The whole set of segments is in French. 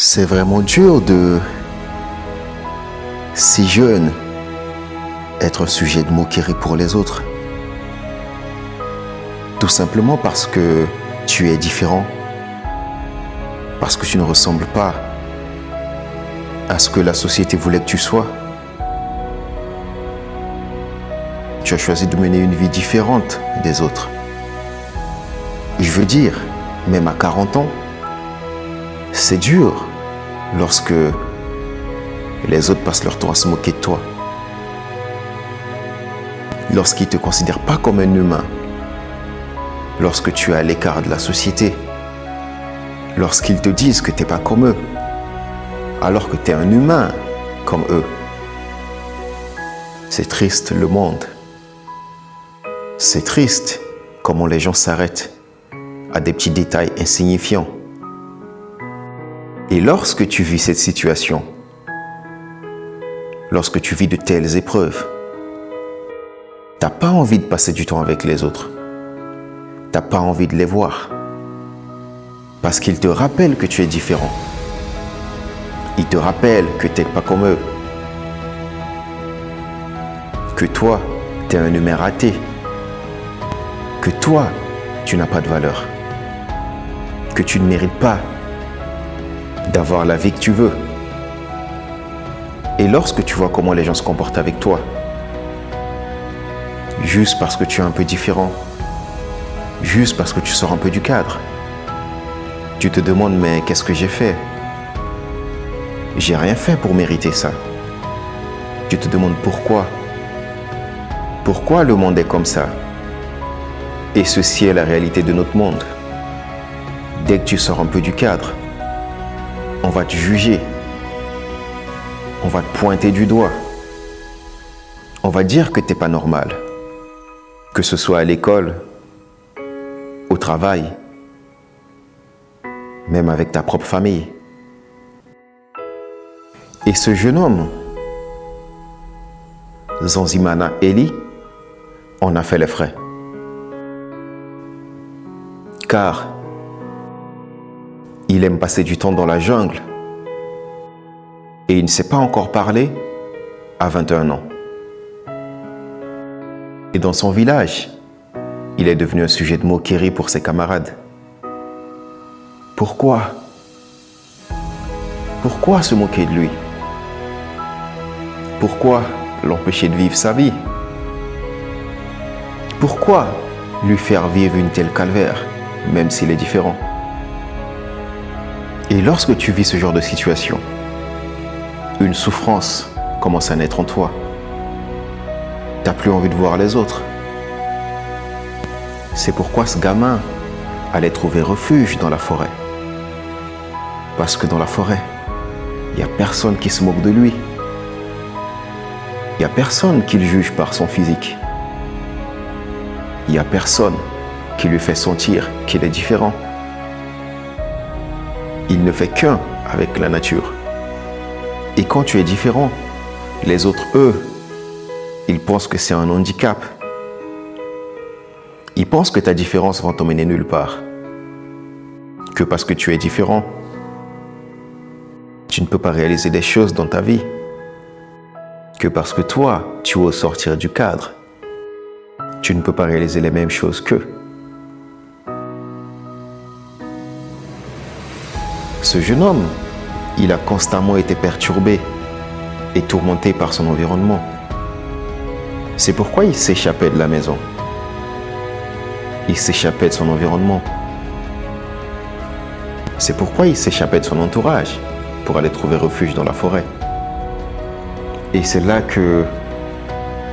C'est vraiment dur de, si jeune, être un sujet de moquerie pour les autres. Tout simplement parce que tu es différent. Parce que tu ne ressembles pas à ce que la société voulait que tu sois. Tu as choisi de mener une vie différente des autres. Je veux dire, même à 40 ans, c'est dur lorsque les autres passent leur temps à se moquer de toi. Lorsqu'ils ne te considèrent pas comme un humain. Lorsque tu es à l'écart de la société. Lorsqu'ils te disent que tu n'es pas comme eux. Alors que tu es un humain comme eux. C'est triste le monde. C'est triste comment les gens s'arrêtent à des petits détails insignifiants. Et lorsque tu vis cette situation, lorsque tu vis de telles épreuves, tu n'as pas envie de passer du temps avec les autres. Tu n'as pas envie de les voir. Parce qu'ils te rappellent que tu es différent. Ils te rappellent que tu n'es pas comme eux. Que toi, tu es un humain raté. Que toi, tu n'as pas de valeur. Que tu ne mérites pas d'avoir la vie que tu veux. Et lorsque tu vois comment les gens se comportent avec toi, juste parce que tu es un peu différent, juste parce que tu sors un peu du cadre, tu te demandes, mais qu'est-ce que j'ai fait? J'ai rien fait pour mériter ça. Tu te demandes pourquoi? Pourquoi le monde est comme ça? Et ceci est la réalité de notre monde. Dès que tu sors un peu du cadre, on va te juger. On va te pointer du doigt. On va dire que tu n'es pas normal. Que ce soit à l'école, au travail, même avec ta propre famille. Et ce jeune homme, Zanzimana Eli, en a fait les frais. Car il aime passer du temps dans la jungle et il ne sait pas encore parler à 21 ans. Et dans son village, il est devenu un sujet de moquerie pour ses camarades. Pourquoi? Pourquoi se moquer de lui? Pourquoi l'empêcher de vivre sa vie? Pourquoi lui faire vivre une telle calvaire, même s'il est différent? Et lorsque tu vis ce genre de situation, une souffrance commence à naître en toi. Tu n'as plus envie de voir les autres. C'est pourquoi ce gamin allait trouver refuge dans la forêt. Parce que dans la forêt, il n'y a personne qui se moque de lui. Il n'y a personne qui le juge par son physique. Il n'y a personne qui lui fait sentir qu'il est différent. Il ne fait qu'un avec la nature. Et quand tu es différent, les autres, eux, ils pensent que c'est un handicap. Ils pensent que ta différence va t'emmener nulle part. Que parce que tu es différent, tu ne peux pas réaliser des choses dans ta vie. Que parce que toi, tu oses sortir du cadre, tu ne peux pas réaliser les mêmes choses qu'eux. Ce jeune homme, il a constamment été perturbé et tourmenté par son environnement. C'est pourquoi il s'échappait de la maison. Il s'échappait de son environnement. C'est pourquoi il s'échappait de son entourage pour aller trouver refuge dans la forêt. Et c'est là que,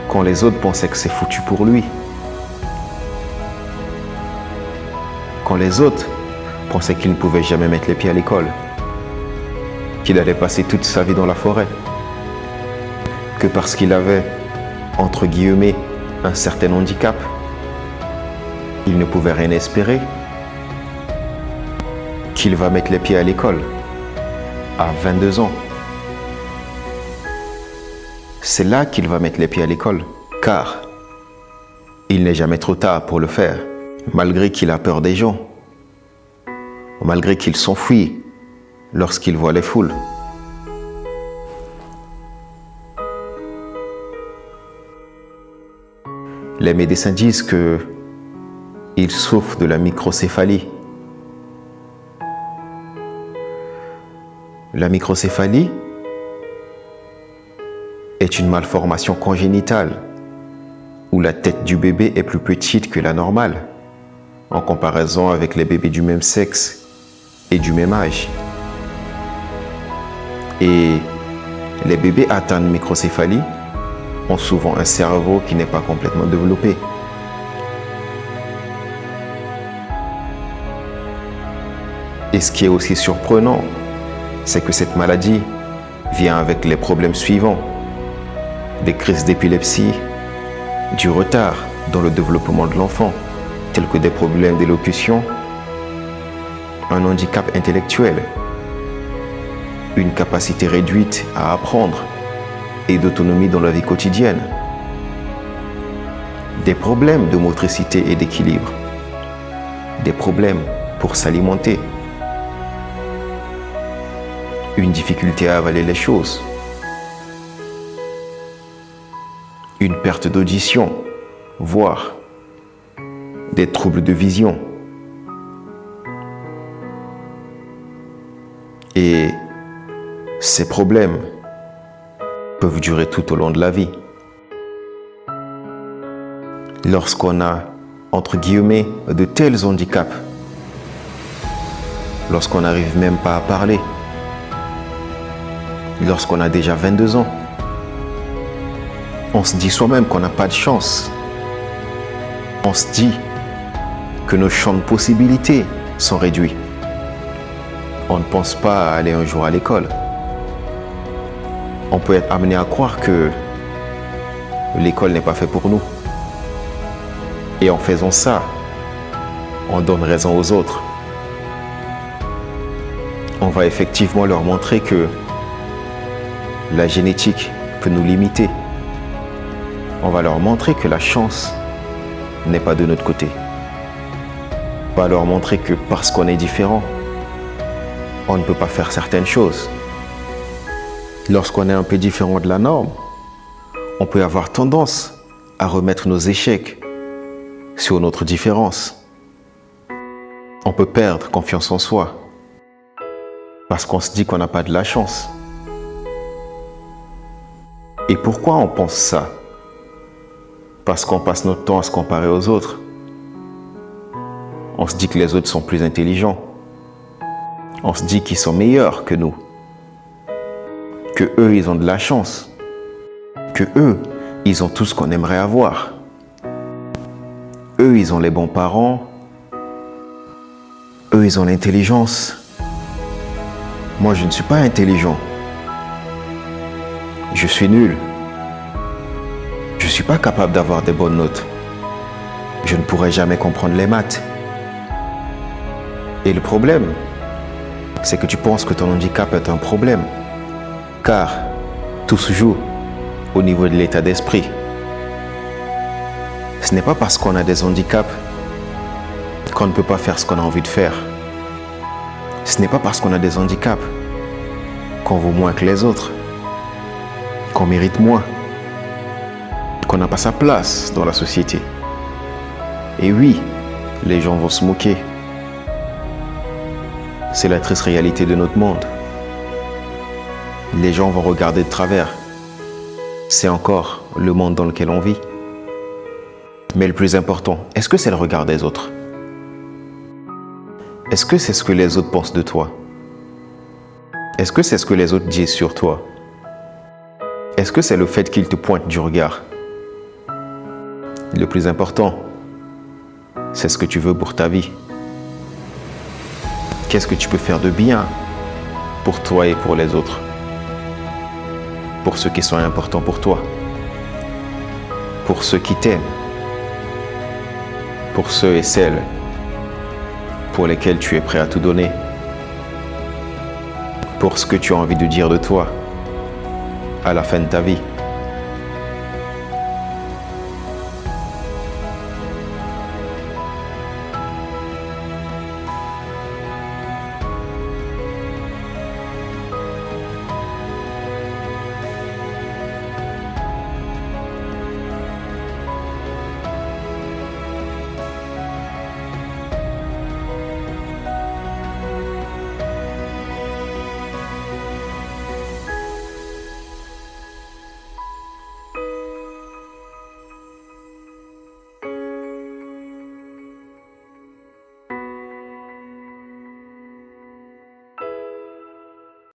quand les autres pensaient que c'est foutu pour lui, quand les autres pensaient qu'il ne pouvait jamais mettre les pieds à l'école, qu'il allait passer toute sa vie dans la forêt, que parce qu'il avait, entre guillemets, un certain handicap, il ne pouvait rien espérer, qu'il va mettre les pieds à l'école à 22 ans. C'est là qu'il va mettre les pieds à l'école, car il n'est jamais trop tard pour le faire, malgré qu'il a peur des gens, malgré qu'il s'enfuit lorsqu'il voit les foules. Les médecins disent qu'il souffre de la microcéphalie. La microcéphalie est une malformation congénitale où la tête du bébé est plus petite que la normale en comparaison avec les bébés du même sexe et du même âge. Et les bébés atteints de microcéphalie ont souvent un cerveau qui n'est pas complètement développé. Et ce qui est aussi surprenant, c'est que cette maladie vient avec les problèmes suivants: des crises d'épilepsie, du retard dans le développement de l'enfant, tels que des problèmes d'élocution, un handicap intellectuel, une capacité réduite à apprendre et d'autonomie dans la vie quotidienne, des problèmes de motricité et d'équilibre, des problèmes pour s'alimenter, une difficulté à avaler les choses, une perte d'audition, voire des troubles de vision. Et ces problèmes peuvent durer tout au long de la vie. Lorsqu'on a, entre guillemets, de tels handicaps, lorsqu'on n'arrive même pas à parler, lorsqu'on a déjà 22 ans, on se dit soi-même qu'on n'a pas de chance. On se dit que nos champs de possibilités sont réduits. On ne pense pas à aller un jour à l'école. On peut être amené à croire que l'école n'est pas faite pour nous. Et en faisant ça, on donne raison aux autres. On va effectivement leur montrer que la génétique peut nous limiter. On va leur montrer que la chance n'est pas de notre côté. On va leur montrer que parce qu'on est différent, on ne peut pas faire certaines choses. Lorsqu'on est un peu différent de la norme, on peut avoir tendance à remettre nos échecs sur notre différence. On peut perdre confiance en soi parce qu'on se dit qu'on n'a pas de la chance. Et pourquoi on pense ça? Parce qu'on passe notre temps à se comparer aux autres. On se dit que les autres sont plus intelligents. On se dit qu'ils sont meilleurs que nous. Que eux, ils ont de la chance. Que eux, ils ont tout ce qu'on aimerait avoir. Eux, ils ont les bons parents. Eux, ils ont l'intelligence. Moi, je ne suis pas intelligent. Je suis nul. Je ne suis pas capable d'avoir des bonnes notes. Je ne pourrai jamais comprendre les maths. Et le problème, c'est que tu penses que ton handicap est un problème. Car tout se joue au niveau de l'état d'esprit. Ce n'est pas parce qu'on a des handicaps qu'on ne peut pas faire ce qu'on a envie de faire. Ce n'est pas parce qu'on a des handicaps qu'on vaut moins que les autres, qu'on mérite moins, qu'on n'a pas sa place dans la société. Et oui, les gens vont se moquer. C'est la triste réalité de notre monde. Les gens vont regarder de travers. C'est encore le monde dans lequel on vit. Mais le plus important, est-ce que c'est le regard des autres? Est-ce que c'est ce que les autres pensent de toi? Est-ce que c'est ce que les autres disent sur toi? Est-ce que c'est le fait qu'ils te pointent du regard? Le plus important, c'est ce que tu veux pour ta vie. Qu'est-ce que tu peux faire de bien pour toi et pour les autres? Pour ceux qui sont importants pour toi. Pour ceux qui t'aiment. Pour ceux et celles pour lesquels tu es prêt à tout donner. Pour ce que tu as envie de dire de toi à la fin de ta vie.